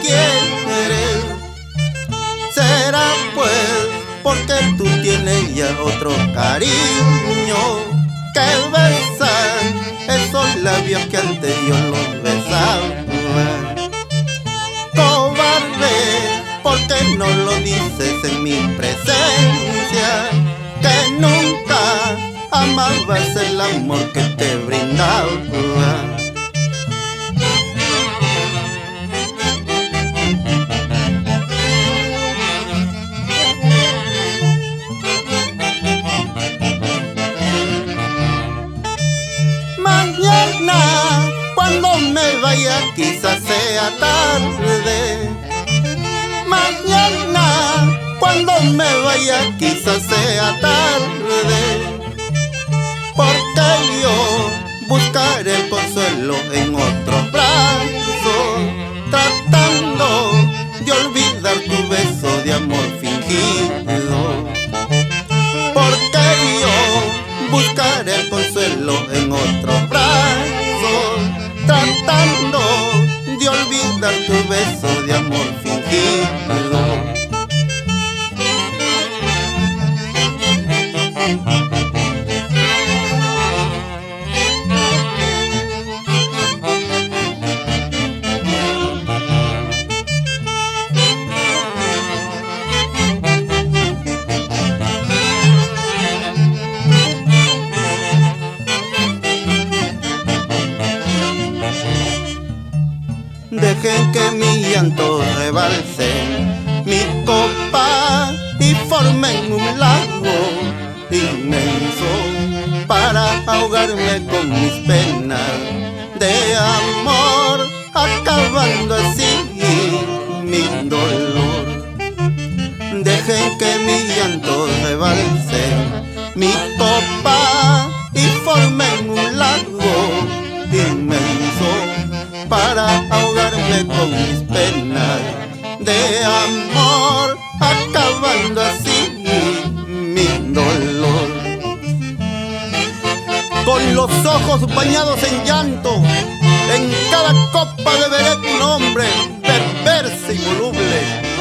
quiere. Será pues porque tú tienes ya otro cariño que besan esos labios que antes yo los besaba. Cobarde, porque no lo dices en mi presencia, que nunca amabas el amor que te brindaba. Mañana, cuando me vaya, quizás sea tarde. Mañana, cuando me vaya, quizás sea tarde. Porque yo buscaré el consuelo en otros brazos, tratando de olvidar tu beso de amor fingido. Porque yo buscaré el consuelo en otros brazos, tratando de olvidar tu beso de amor fingido. Dejen que mi llanto rebalse mi copa y formen un lago inmenso para ahogarme con mis penas de amor, acabando así mi dolor. Dejen que mi llanto rebalse mi copa y formen un lago inmenso para ahogarme con mis penas de amor, acabando así mi dolor. Con los ojos bañados en llanto, en cada copa beberé tu nombre, perversa y voluble.